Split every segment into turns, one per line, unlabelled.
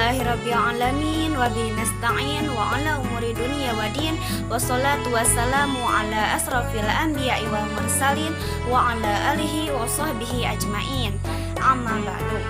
Alhamdulillahirabbil alamin wa bihi nasta'in wa ala umuri dunya waddin wassalatu wassalamu ala asrofil anbiya'i wal mursalin wa ala alihi wa sahbihi ajmain. Amma ba'du.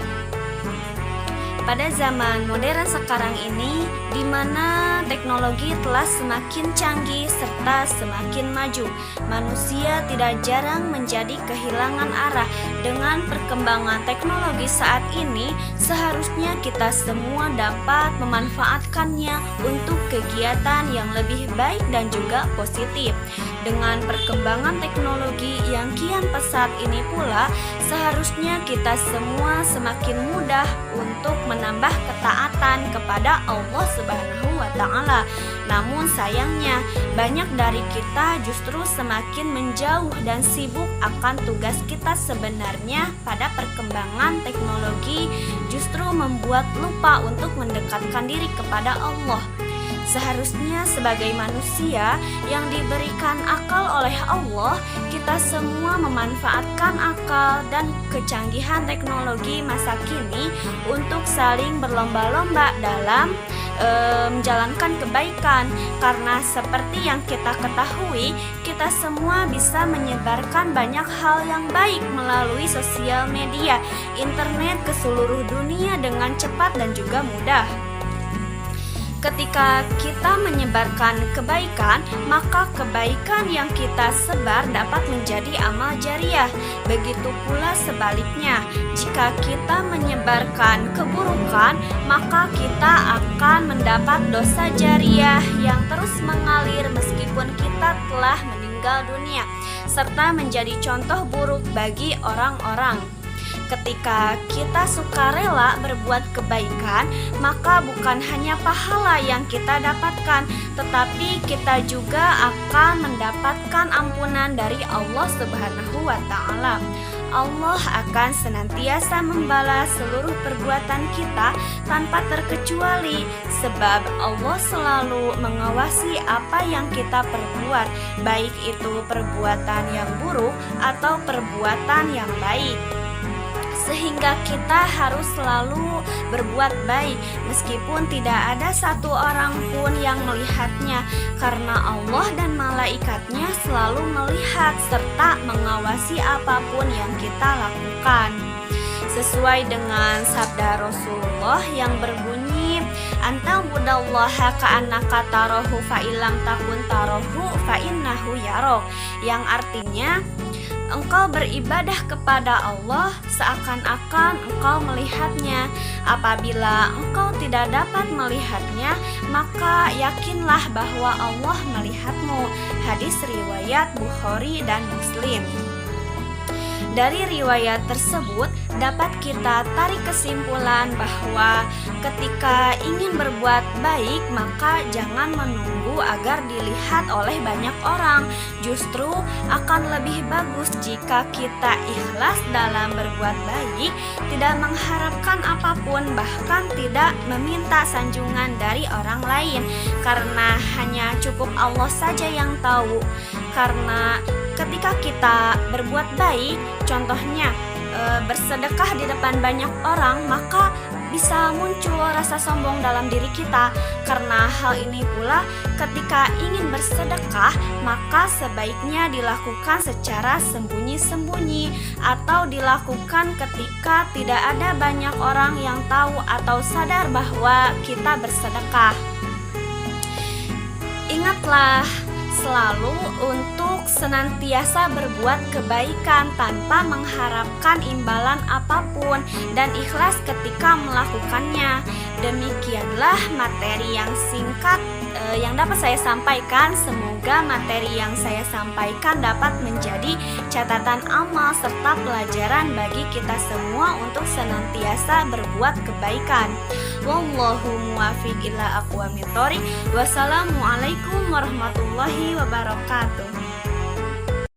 Pada zaman modern sekarang ini, di mana teknologi telah semakin canggih serta semakin maju, manusia tidak jarang menjadi kehilangan arah. Dengan perkembangan teknologi saat ini, seharusnya kita semua dapat memanfaatkannya untuk kegiatan yang lebih baik dan juga positif. Dengan perkembangan teknologi yang kian pesat ini pula, seharusnya kita semua semakin mudah untuk menambah ketaatan kepada Allah Subhanahu wa Ta'ala. Namun sayangnya, banyak dari kita justru semakin menjauh dan sibuk akan tugas kita sebenarnya. Pada perkembangan teknologi justru membuat lupa untuk mendekatkan diri kepada Allah. Seharusnya sebagai manusia yang diberikan akal oleh Allah, kita semua memanfaatkan akal dan kecanggihan teknologi masa kini untuk saling berlomba-lomba dalam menjalankan kebaikan. Karena seperti yang kita ketahui, kita semua bisa menyebarkan banyak hal yang baik melalui sosial media, internet ke seluruh dunia dengan cepat dan juga mudah. Ketika kita menyebarkan kebaikan, maka kebaikan yang kita sebar dapat menjadi amal jariah. Begitu pula sebaliknya, jika kita menyebarkan keburukan, maka kita akan mendapat dosa jariah yang terus mengalir meskipun kita telah meninggal dunia, serta menjadi contoh buruk bagi orang-orang. Ketika kita sukarela berbuat kebaikan, maka bukan hanya pahala yang kita dapatkan, tetapi kita juga akan mendapatkan ampunan dari Allah Subhanahu wa Ta'ala. Allah akan senantiasa membalas seluruh perbuatan kita tanpa terkecuali, sebab Allah selalu mengawasi apa yang kita perbuat, baik itu perbuatan yang buruk atau perbuatan yang baik. Sehingga kita harus selalu berbuat baik meskipun tidak ada satu orang pun yang melihatnya, karena Allah dan malaikatnya selalu melihat serta mengawasi apapun yang kita lakukan. Sesuai dengan sabda Rasulullah yang berbunyi, "Anta'budallaha ka'annaka tarahu fa illam takun tarahu fa innahu yarok", yang artinya engkau beribadah kepada Allah seakan-akan engkau melihatnya. Apabila engkau tidak dapat melihatnya, maka yakinlah bahwa Allah melihatmu. Hadis riwayat Bukhari dan Muslim. Dari riwayat tersebut dapat kita tarik kesimpulan bahwa ketika ingin berbuat baik, maka jangan menunggu agar dilihat oleh banyak orang. Justru akan lebih bagus jika kita ikhlas dalam berbuat baik, tidak mengharapkan apapun, bahkan tidak meminta sanjungan dari orang lain, karena hanya cukup Allah saja yang tahu. Karena ketika kita berbuat baik, contohnya bersedekah di depan banyak orang, maka bisa muncul rasa sombong dalam diri kita. Karena hal ini pula, ketika ingin bersedekah, maka sebaiknya dilakukan secara sembunyi-sembunyi atau dilakukan ketika tidak ada banyak orang yang tahu atau sadar bahwa kita bersedekah. Ingatlah selalu untuk senantiasa berbuat kebaikan tanpa mengharapkan imbalan apapun dan ikhlas ketika melakukannya. Demikianlah materi yang singkat yang dapat saya sampaikan. Semoga materi yang saya sampaikan dapat menjadi catatan amal serta pelajaran bagi kita semua untuk senantiasa berbuat kebaikan. Wallahu muwaffiq ila aqwamit thoriq. Wassalamualaikum warahmatullahi wabarakatuh.